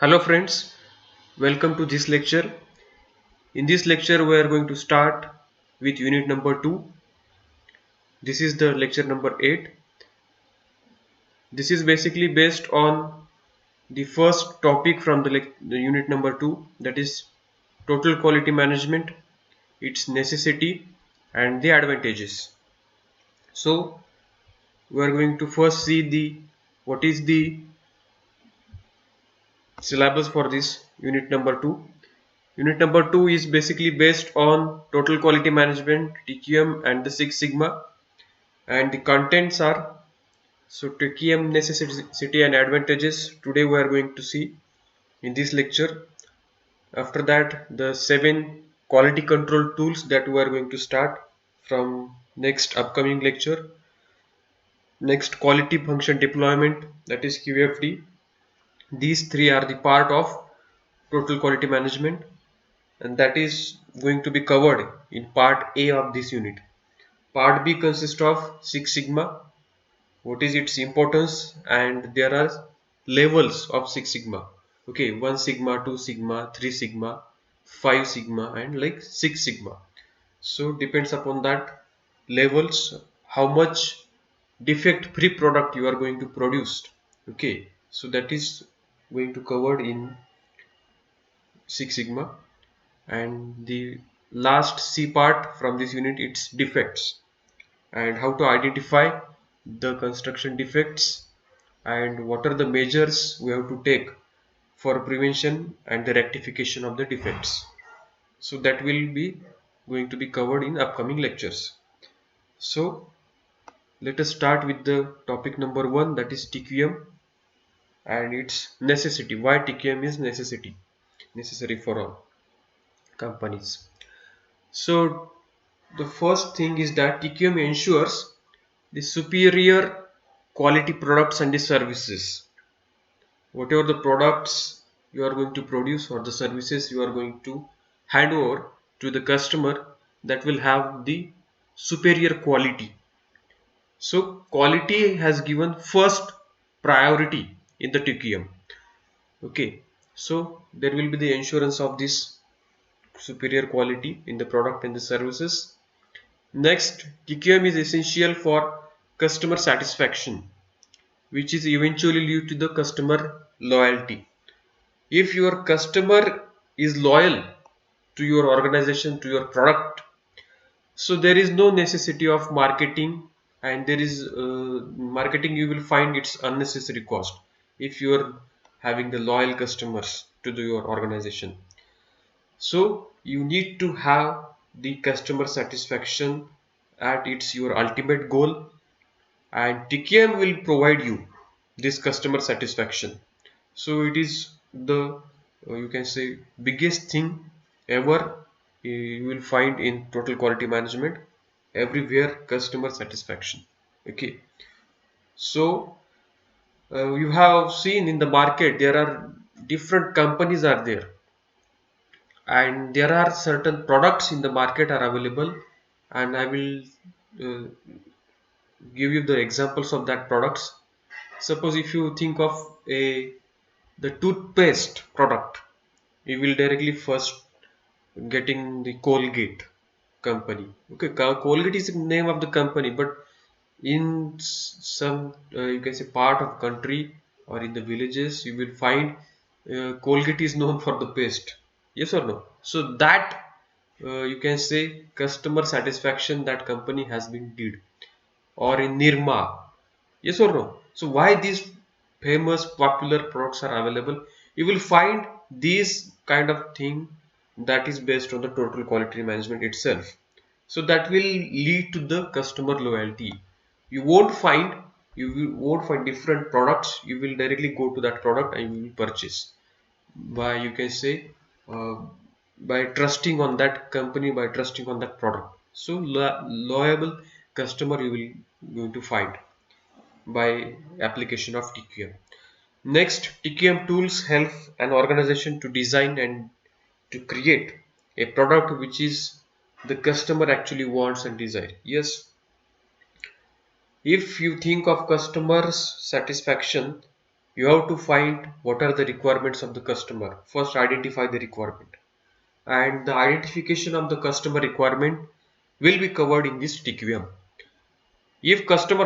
Hello friends, welcome to this lecture. In this lecture we are going to start with unit number 2. This is the lecture number 8. This is basically based on the first topic from the unit number 2, that is total quality management, its necessity and the advantages. So we are going to first see the what is the syllabus for this unit number 2. Unit number 2 is basically based on total quality management, TQM and the Six Sigma, and the contents are TQM necessity and advantages. Today we are going to see in this lecture. After that, the 7 quality control tools that we are going to start from next upcoming lecture. Next, quality function deployment, that is QFD. These three are the part of total quality management, and that is going to be covered in part A of this unit. Part B consists of Six Sigma, what is its importance, and there are levels of Six Sigma. Okay, 1 Sigma, 2 Sigma, 3 Sigma, 5 Sigma and like 6 Sigma. So depends upon that levels how much defect free product you are going to produce. Okay, so that is going to covered in Six Sigma. And the last C part from this unit, it's defects and how to identify the construction defects and what are the measures we have to take for prevention and the rectification of the defects. So that will be going to be covered in upcoming lectures. So let us start with the topic number 1, that is TQM and its necessity. Why TQM is necessary for all companies. So the first thing is that TQM ensures the superior quality products and the services. Whatever the products you are going to produce or the services you are going to hand over to the customer, that will have the superior quality. So quality has given first priority in the TQM. Okay, so there will be the assurance of this superior quality in the product and the services. Next, TQM is essential for customer satisfaction, which is eventually lead to the customer loyalty. If your customer is loyal to your organization, to your product, so there is no necessity of marketing, and there is marketing, you will find it's unnecessary cost if you are having the loyal customers to your organization. So you need to have the customer satisfaction at its your ultimate goal, and TKM will provide you this customer satisfaction. So it is the you can say biggest thing ever you will find in total quality management. Everywhere customer satisfaction. Okay, so you have seen in the market there are different companies are there, and there are certain products in the market are available, and I will uh, give you the examples of that products. Suppose if you think of a the toothpaste product, you will directly first getting the Colgate company. Okay, Colgate is the name of the company, but in some you can say part of country or in the villages, you will find Colgate is known for the paste. Yes or no? So that you can say customer satisfaction that company has been did, or in Nirma. Yes or no? So why these famous popular products are available? You will find these kind of thing that is based on the total quality management itself. So that will lead to the customer loyalty. You won't find won't find different products. You will directly go to that product and you will purchase by you can say uh, by trusting on that company, by trusting on that product. So loyal customer you will going to find by application of TQM. Next, TQM tools help an organization to design and to create a product which is the customer actually wants and desire. Yes, if you think of customers satisfaction, You have to find what are the requirements of the customer. First, identify the requirement, and the identification of the customer requirement will be covered in this TQM. If customer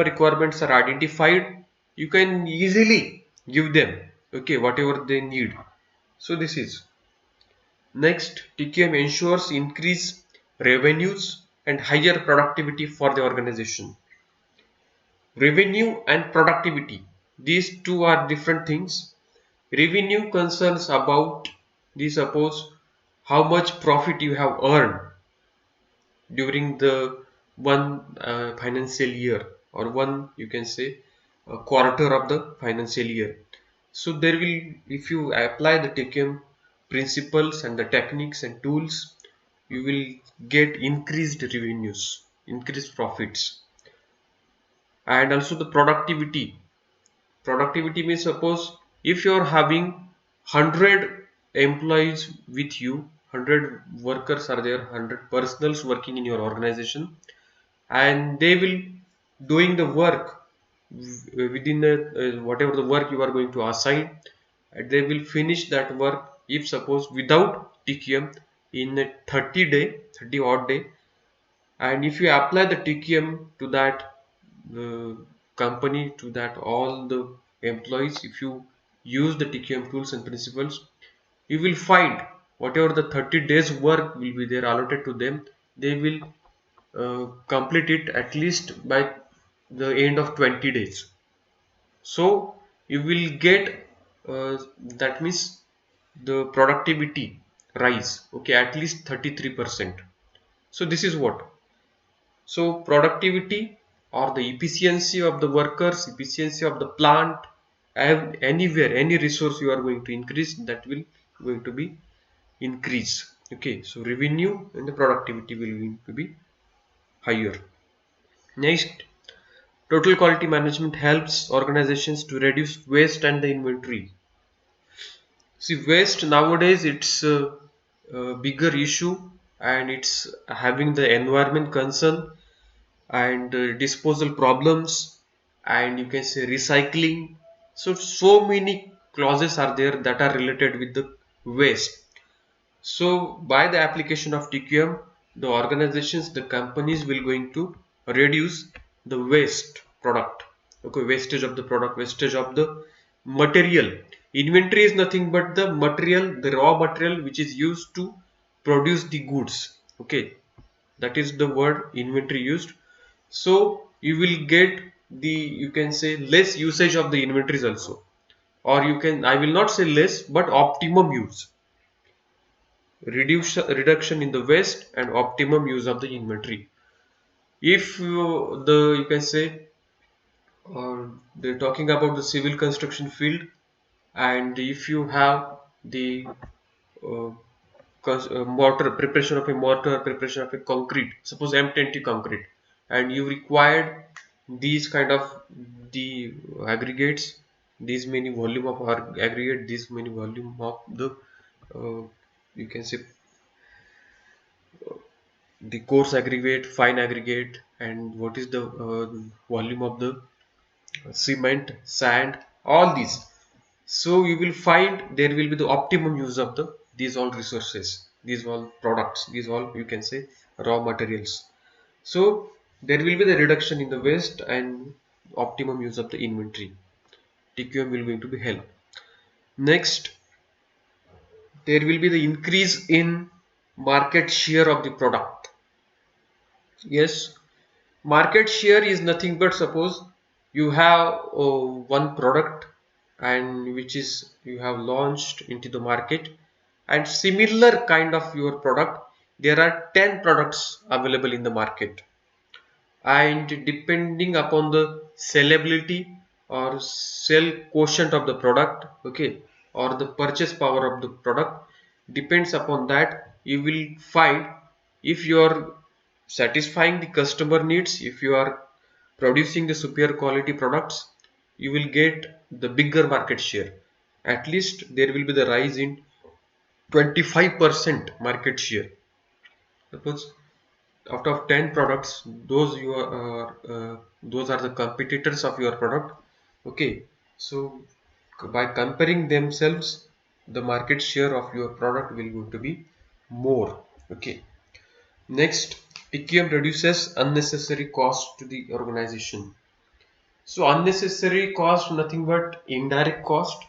requirements are identified, you can easily give them, okay, whatever they need. So this is next. TQM ensures increased revenues and higher productivity for the organization. Revenue and productivity, these two are different things. Revenue concerns about the suppose how much profit you have earned during the one financial year, or one, you can say, a quarter of the financial year. So there will, if you apply the TQM principles and the techniques and tools, you will get increased revenues, increased profits. And also the productivity. Productivity means, suppose if you are having 100 employees with you, 100 workers are there, 100 personals working in your organization, and they will doing the work within the whatever the work you are going to assign, and they will finish that work, if suppose without TQM, in a 30 odd day. And if you apply the TQM to that company, to that all the employees, if you use the TQM tools and principles, you will find whatever the 30 days work will be there allotted to them, they will complete it at least by the end of 20 days. So you will get that means the productivity rise, okay, at least 33%. So this is what. So productivity or the efficiency of the workers, efficiency of the plant, anywhere, any resource you are going to increase, that will going to be increase. Okay, so revenue and the productivity will going to be higher. Next, total quality management helps organizations to reduce waste and the inventory. See, waste nowadays, it's a bigger issue, and it's having the environment concern, and disposal problems, and you can say recycling. So many clauses are there that are related with the waste. So by the application of TQM, the organizations, the companies will going to reduce the waste product. Okay, wastage of the product, wastage of the material. Inventory is nothing but the material, the raw material which is used to produce the goods. Okay, that is the word inventory used. So you will get the, you can say, less usage of the inventories also, or you can, I will not say less, but optimum use, reduction in the waste and optimum use of the inventory. If you can say, they're talking about the civil construction field, and if you have the uh, mortar, preparation of a mortar, preparation of a concrete, suppose M20 concrete, and you required these kind of the aggregates, these many volume of aggregate, this many volume of the uh, you can say the coarse aggregate, fine aggregate, and what is the volume of the cement, sand, all these. So you will find there will be the optimum use of the these all resources, these all products, these all, you can say, raw materials. So there will be the reduction in the waste and optimum use of the inventory. TQM will going to be help. Next, there will be the increase in market share of the product. Yes, market share is nothing but, suppose you have one product, and which is you have launched into the market, and similar kind of your product, there are 10 products available in the market, and depending upon the sellability or sell quotient of the product, okay, or the purchase power of the product, depends upon that, you will find, if you are satisfying the customer needs, if you are producing the superior quality products, you will get the bigger market share. At least there will be the rise in 25% market share. Suppose out of 10 products, those you are those are the competitors of your product, okay, So by comparing themselves, the market share of your product will going to be more. Okay. Next, TQM reduces unnecessary cost to the organization. So unnecessary cost nothing but indirect cost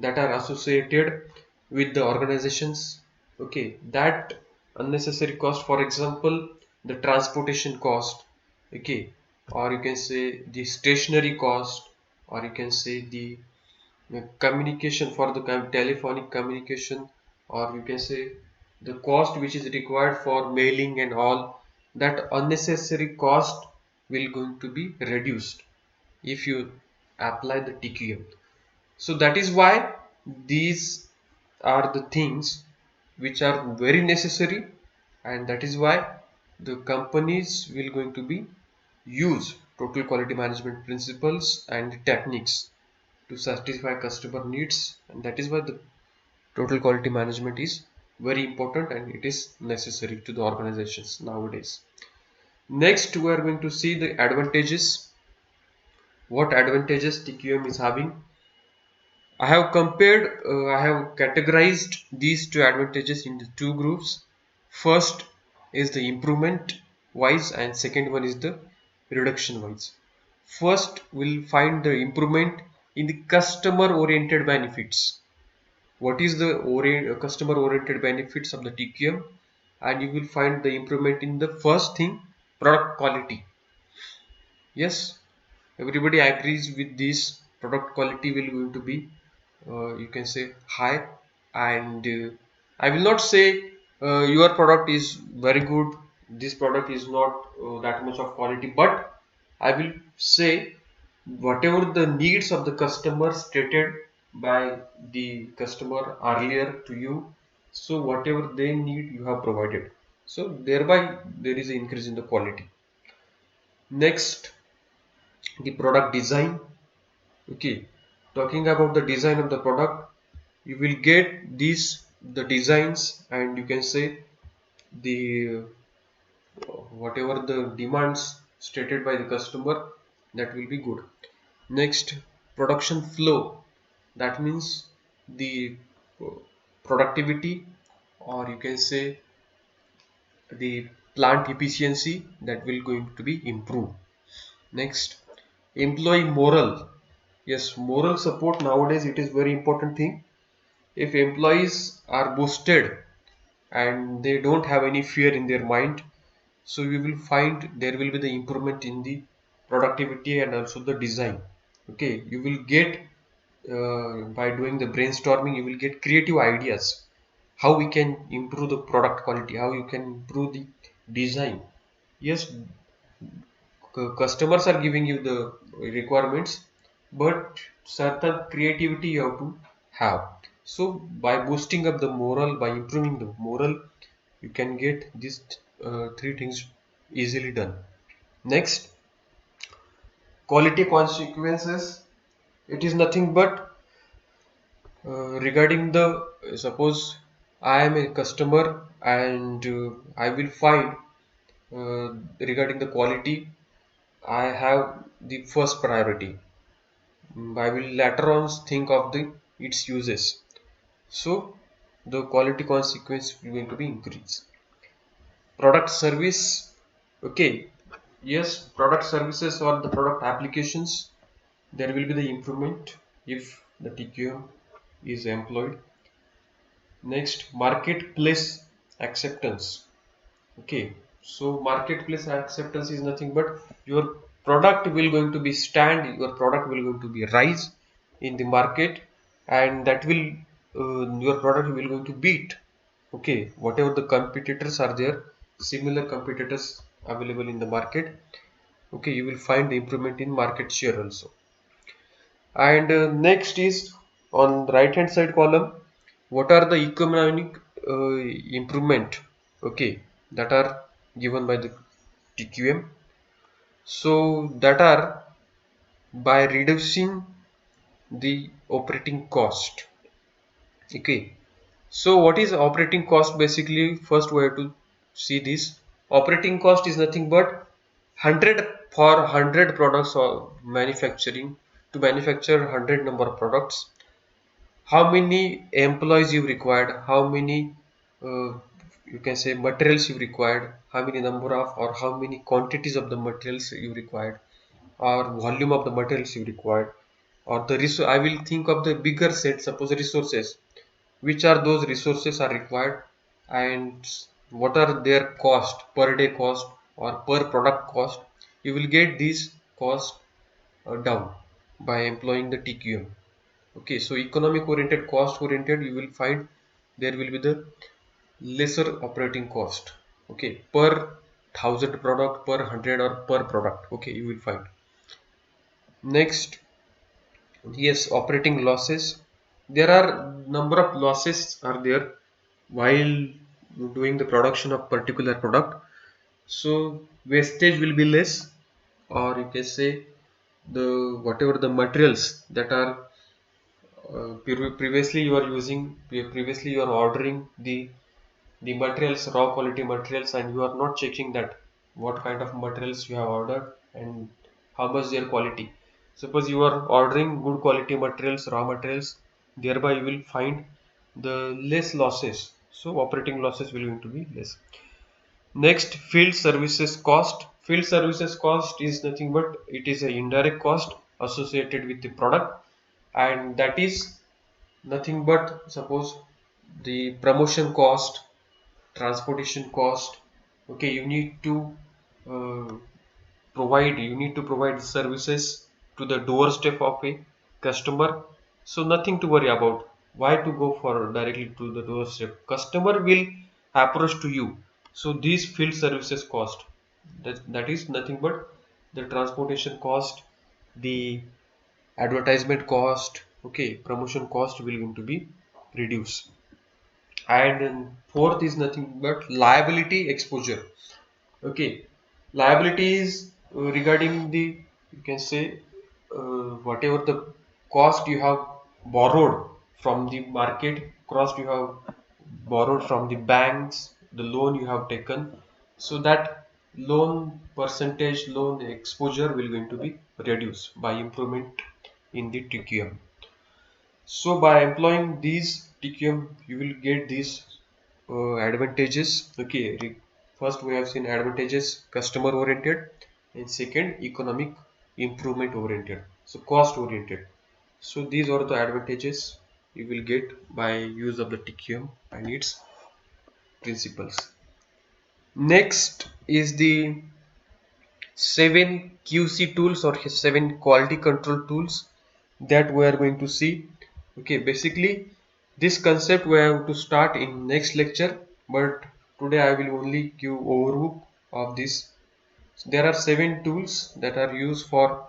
that are associated with the organizations. Okay, that unnecessary cost, for example, the transportation cost, okay, or you can say the stationary cost, or you can say the communication for the telephonic communication, or you can say the cost which is required for mailing and all, that unnecessary cost will going to be reduced if you apply the TQM. So that is why these are the things which are very necessary, and that is why the companies will going to be use total quality management principles and techniques to satisfy customer needs, and that is why the total quality management is very important and it is necessary to the organizations nowadays. Next, we are going to see the advantages. What advantages TQM is having? I have categorized these two advantages into two groups. First is the improvement wise and second one is the reduction wise. First, we'll find the improvement in the customer oriented benefits. What is the customer oriented benefits of the TQM? And you will find the improvement in the first thing, product quality. Yes, everybody agrees with this. Product quality will going to be you can say high, and I will not say your product is very good, this product is not that much of quality, but I will say whatever the needs of the customer stated by the customer earlier to you, so whatever they need you have provided, so thereby there is an increase in the quality. Next, the product design. Okay, talking about the design of the product, you will get these the designs, and you can say the whatever the demands stated by the customer, that will be good. Next, production flow, that means the uh, productivity, or you can say the plant efficiency, that will going to be improved. Next, employee morale. Yes, moral support nowadays it is very important thing. If employees are boosted and they don't have any fear in their mind, so you will find there will be the improvement in the productivity and also the design. Okay, you will get by doing the brainstorming, you will get creative ideas how we can improve the product quality, how you can improve the design. Yes, customers are giving you the requirements, but certain creativity you have to have. So by boosting up the moral, by improving the moral, you can get these three things easily done. Next, quality consequences. It is nothing but regarding the suppose I am a customer, and I will find regarding the quality I have the first priority. I will later on think of the its uses. So the quality consequence will going to be increase. Product service. Okay. Yes, product services or the product applications, there will be the improvement if the TQM is employed. Next, marketplace acceptance. Okay, so marketplace acceptance is nothing but your product will going to be stand, your product will going to be rise in the market, and that will your product will going to beat. Okay, whatever the competitors are there, similar competitors available in the market. Okay, you will find the improvement in market share also. And next is on the right hand side column, what are the economic improvement, okay, that are given by the TQM. So that are by reducing the operating cost. Okay, so what is operating cost? Basically, first we have to see this. Operating cost is nothing but 100 for 100 products or manufacturing. to manufacture 100 number of products, how many employees you required, how many uh, you can say materials you required, how many number of or how many quantities of the materials you required, or volume of the materials you required, or the resource. I will think of the bigger set, suppose resources, which are those resources are required, and what are their cost, per day cost or per product cost. You will get these cost down by employing the TQM. Okay, so economic oriented, cost oriented, you will find there will be the lesser operating cost. Okay, per 1000 product, per 100 or per product. Okay, you will find. Next, yes, operating losses. There are number of losses are there while doing the production of particular product. So wastage will be less, or you can say the whatever the materials that are previously you are using, previously you are ordering the materials, raw quality materials, and you are not checking that what kind of materials you have ordered and how much their quality. Suppose you are ordering good quality materials, raw materials, thereby you will find the less losses, so operating losses will going to be less. Next, field services cost. Field services cost is nothing but it is an indirect cost associated with the product, and that is nothing but suppose the promotion cost, transportation cost. Okay, uh, you need to provide services to the doorstep of a customer. So nothing to worry about. Why to go for directly to the doorstep? Customer will approach to you. So these field services cost, that is nothing but the transportation cost, the advertisement cost, okay, promotion cost will going to be reduced. And fourth is nothing but liability exposure. Okay, liability is regarding the, you can say, whatever the cost you have borrowed from the market, cost you have borrowed from the banks, the loan you have taken, so that loan percentage, loan exposure will going to be reduced by improvement in the TQM. So by employing these TQM, you will get these advantages. Okay, first we have seen advantages customer oriented, and second economic improvement oriented. So cost oriented. So these are the advantages you will get by use of the TQM and its principles. Next is the 7 QC tools or 7 quality control tools that we are going to see. Okay, basically this concept we have to start in next lecture, but today I will only give overview of this. There are 7 tools that are used for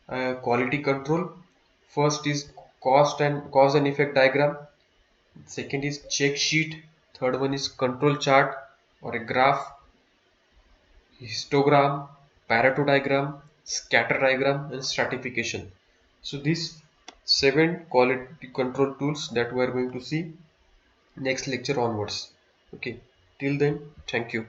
quality control. First is cause and effect diagram. Second is check sheet. Third one is control chart or a graph, histogram, Pareto diagram, scatter diagram, and stratification. So these 7 quality control tools that we are going to see next lecture onwards. Okay, till then, thank you.